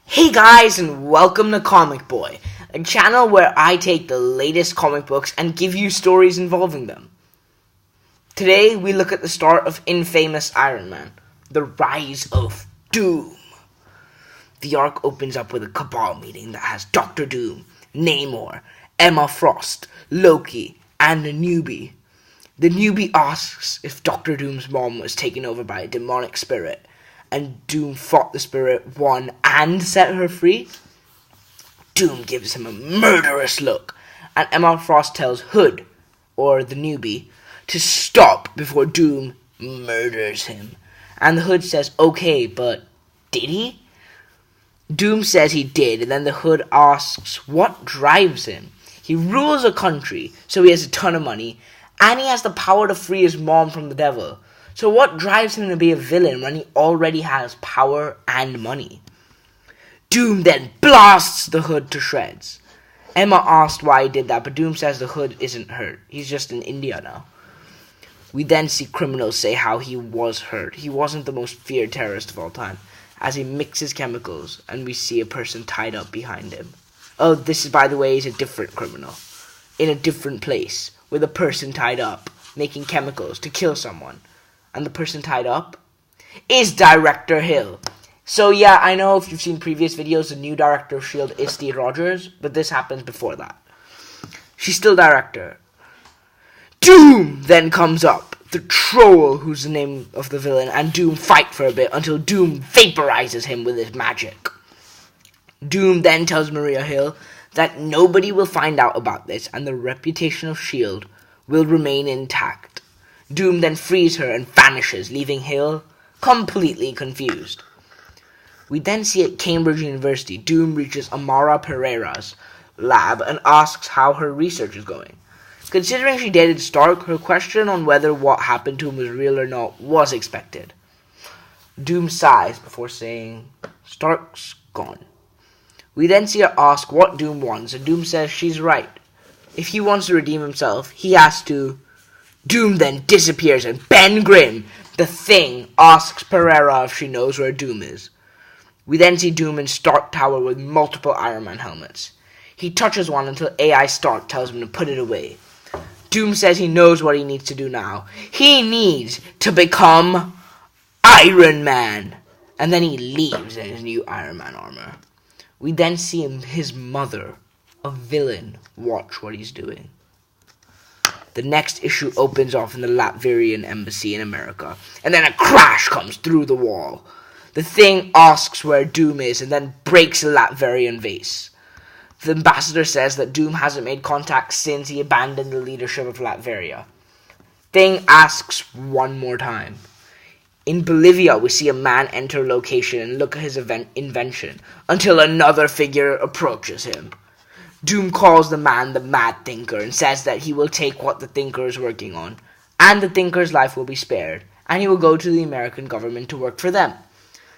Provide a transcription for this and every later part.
Hey guys, and welcome to Comic Boy, a channel where I take the latest comic books and give you stories involving them. Today we look at the start of Infamous Iron Man, the rise of Doom. The arc opens up with a Cabal meeting that has Doctor Doom, Namor, Emma Frost, Loki, and a newbie. The newbie asks if Doctor Doom's mom was taken over by a demonic spirit, and Doom fought the spirit, won, and set her free. Doom gives him a murderous look, and Emma Frost tells Hood, or the newbie, to stop before Doom murders him. And the Hood says, okay, but did he? Doom says he did, and then the Hood asks what drives him. He rules a country, so he has a ton of money, and he has the power to free his mom from the devil. So what drives him to be a villain when he already has power and money? Doom then blasts the Hood to shreds. Emma asked why he did that, but Doom says the Hood isn't hurt. He's just in India now. We then see criminals say how he was hurt. He wasn't the most feared terrorist of all time, as he mixes chemicals, and we see a person tied up behind him. Oh, this is, by the way, is a different criminal, in a different place, with a person tied up, making chemicals to kill someone. And the person tied up is Director Hill. So yeah, I know if you've seen previous videos, the new director of S.H.I.E.L.D. is Steve Rogers, but this happens before that. She's still director. Doom then comes up, the troll, who's the name of the villain, and Doom fight for a bit until Doom vaporizes him with his magic. Doom then tells Maria Hill that nobody will find out about this, and the reputation of S.H.I.E.L.D. will remain intact. Doom then frees her and vanishes, leaving Hill completely confused. We then see at Cambridge University, Doom reaches Amara Pereira's lab and asks how her research is going. Considering she dated Stark, her question on whether what happened to him was real or not was expected. Doom sighs before saying, Stark's gone. We then see her ask what Doom wants, and Doom says she's right. If he wants to redeem himself, he has to. Doom then disappears, and Ben Grimm, the Thing, asks Pereira if she knows where Doom is. We then see Doom in Stark Tower with multiple Iron Man helmets. He touches one until AI Stark tells him to put it away. Doom says he knows what he needs to do now. He needs to become Iron Man. And then he leaves in his new Iron Man armor. We then see his mother, a villain, watch what he's doing. The next issue opens off in the Latvian embassy in America, and then a crash comes through the wall. The Thing asks where Doom is and then breaks a Latvian vase. The ambassador says that Doom hasn't made contact since he abandoned the leadership of Latveria. Thing asks one more time. In Bolivia, we see a man enter location and look at his invention until another figure approaches him. Doom calls the man the Mad Thinker and says that he will take what the Thinker is working on, and the Thinker's life will be spared, and he will go to the American government to work for them.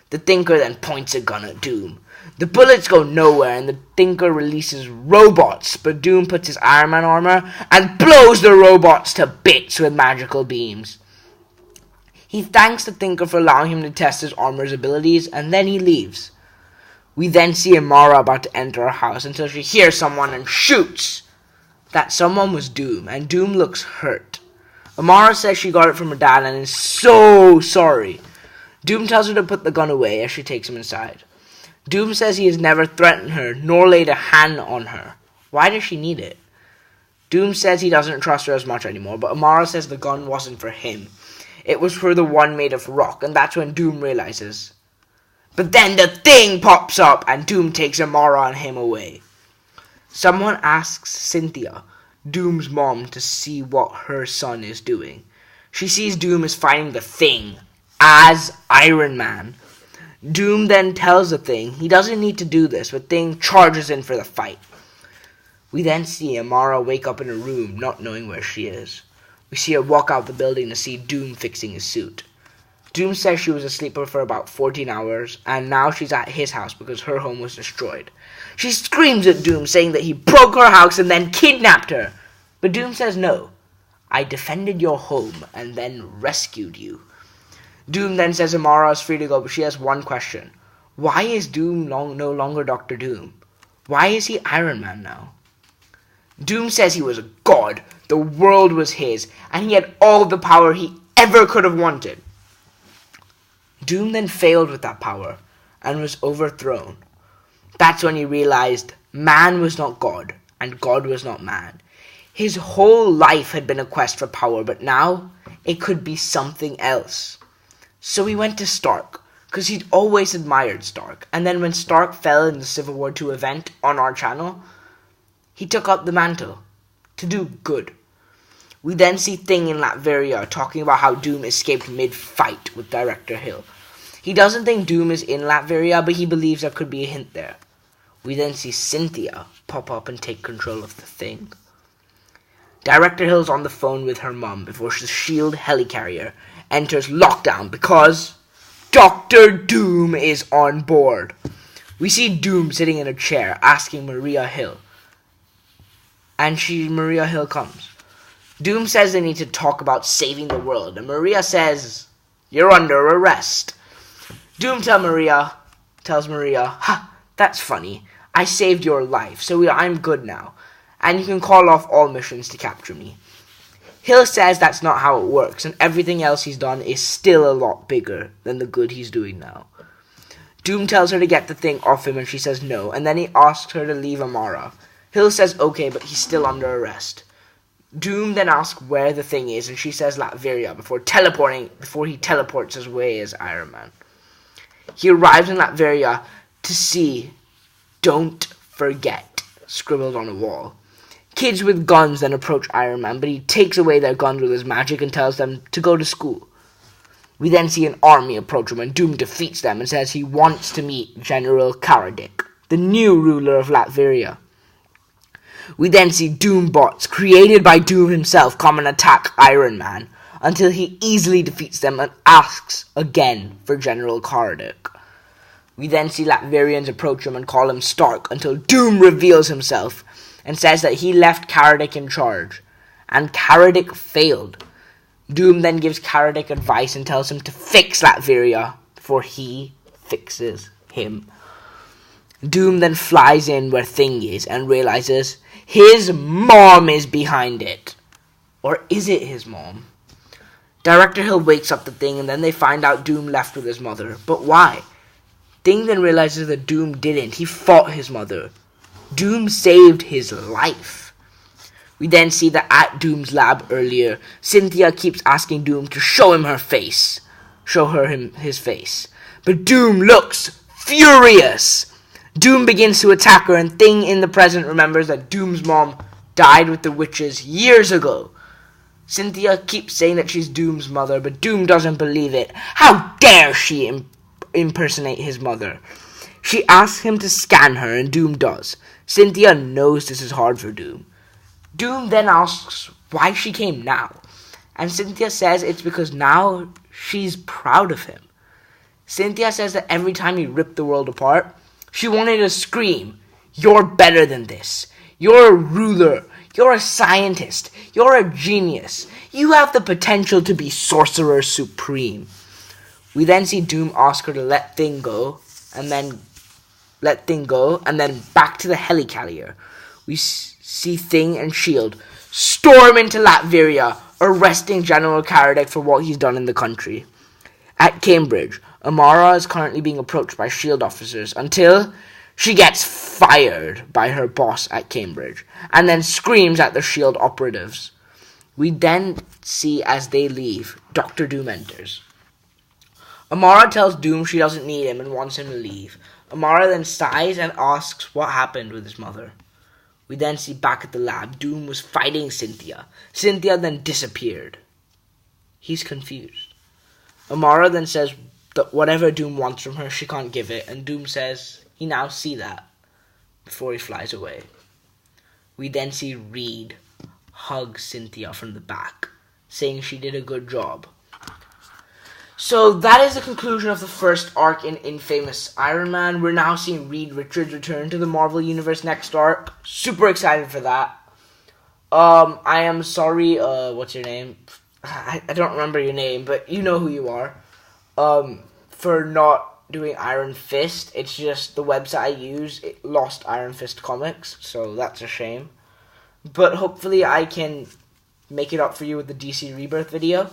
The Thinker then points a gun at Doom. The bullets go nowhere, and the Thinker releases robots, but Doom puts his Iron Man armor and blows the robots to bits with magical beams. He thanks the Thinker for allowing him to test his armor's abilities, and then he leaves. We then see Amara about to enter her house until she hears someone and shoots. That someone was Doom, and Doom looks hurt. Amara says she got it from her dad and is so sorry. Doom tells her to put the gun away as she takes him inside. Doom says he has never threatened her, nor laid a hand on her. Why does she need it? Doom says he doesn't trust her as much anymore, but Amara says the gun wasn't for him. It was for the one made of rock, and that's when Doom realizes. But then the Thing pops up, and Doom takes Amara and him away. Someone asks Cynthia, Doom's mom, to see what her son is doing. She sees Doom is fighting the Thing as Iron Man. Doom then tells the Thing he doesn't need to do this, but Thing charges in for the fight. We then see Amara wake up in a room, not knowing where she is. We see her walk out the building to see Doom fixing his suit. Doom says she was asleep for about 14 hours, and now she's at his house because her home was destroyed. She screams at Doom, saying that he broke her house and then kidnapped her. But Doom says no. I defended your home and then rescued you. Doom then says Amara is free to go, but she has one question. Why is Doom no longer Doctor Doom? Why is he Iron Man now? Doom says he was a god, the world was his, and he had all the power he ever could have wanted. Doom then failed with that power and was overthrown. That's when he realized man was not God and God was not man. His whole life had been a quest for power, but now it could be something else. So he went to Stark, because he'd always admired Stark. And then when Stark fell in the Civil War II event on our channel, he took up the mantle to do good. We then see Thing in Latveria talking about how Doom escaped mid-fight with Director Hill. He doesn't think Doom is in Latveria, but he believes there could be a hint there. We then see Cynthia pop up and take control of the Thing. Director Hill's on the phone with her mum before the S.H.I.E.L.D. helicarrier enters lockdown because Dr. Doom is on board. We see Doom sitting in a chair asking Maria Hill. And Maria Hill comes. Doom says they need to talk about saving the world. And Maria says, "You're under arrest." Doom tells Maria, "Ha, that's funny. I saved your life, so I'm good now. And you can call off all missions to capture me." Hill says that's not how it works, and everything else he's done is still a lot bigger than the good he's doing now. Doom tells her to get the Thing off him, and she says no, and then he asks her to leave Amara. Hill says okay, but he's still under arrest. Doom then asks where the Thing is, and she says Latveria before he teleports his way as Iron Man. He arrives in Latveria to see "Don't forget" scribbled on a wall. Kids with guns then approach Iron Man, but he takes away their guns with his magic and tells them to go to school. We then see an army approach him, and Doom defeats them and says he wants to meet General Karadik, the new ruler of Latveria. We then see Doom bots, created by Doom himself, come and attack Iron Man, until he easily defeats them and asks again for General Karadik. We then see Latverians approach him and call him Stark, until Doom reveals himself and says that he left Karadik in charge, and Karadik failed. Doom then gives Karadik advice and tells him to fix Latveria before he fixes him. Doom then flies in where Thing is and realizes his mom is behind it. Or is it his mom? Director Hill wakes up the Thing, and then they find out Doom left with his mother. But why? Thing then realizes that Doom didn't. He fought his mother. Doom saved his life. We then see that at Doom's lab earlier, Cynthia keeps asking Doom to show him her face. Show her his face. But Doom looks furious. Doom begins to attack her, and Thing in the present remembers that Doom's mom died with the witches years ago. Cynthia keeps saying that she's Doom's mother, but Doom doesn't believe it. How dare she impersonate his mother? She asks him to scan her, and Doom does. Cynthia knows this is hard for Doom. Doom then asks why she came now, and Cynthia says it's because now she's proud of him. Cynthia says that every time he ripped the world apart, she wanted to scream, "You're better than this. You're a ruler. You're a scientist. You're a genius. You have the potential to be Sorcerer Supreme." We then see Doom ask her to let Thing go, and then back to the helicarrier. We see Thing and S.H.I.E.L.D. storm into Latveria, arresting General Karadik for what he's done in the country. At Cambridge, Amara is currently being approached by S.H.I.E.L.D. officers until she gets fired by her boss at Cambridge, and then screams at the S.H.I.E.L.D. operatives. We then see as they leave, Dr. Doom enters. Amara tells Doom she doesn't need him and wants him to leave. Amara then sighs and asks what happened with his mother. We then see back at the lab, Doom was fighting Cynthia. Cynthia then disappeared. He's confused. Amara then says that whatever Doom wants from her, she can't give it, and Doom says he now see that before he flies away. We then see Reed hug Cynthia from the back, saying she did a good job. So that is the conclusion of the first arc in Infamous Iron Man. We're now seeing Reed Richards return to the Marvel Universe next arc. Super excited for that. I am sorry, what's your name? I don't remember your name, but you know who you are. For not doing Iron Fist. It's just the website I use, it lost Iron Fist comics, so that's a shame. But hopefully I can make it up for you with the DC Rebirth video.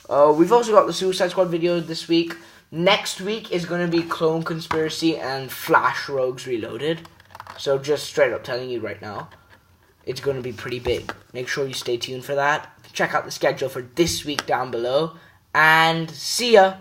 We've also got the Suicide Squad video this week. Next week is going to be Clone Conspiracy and Flash Rogues Reloaded. So just straight up telling you right now, it's going to be pretty big. Make sure you stay tuned for that. Check out the schedule for this week down below. And see ya!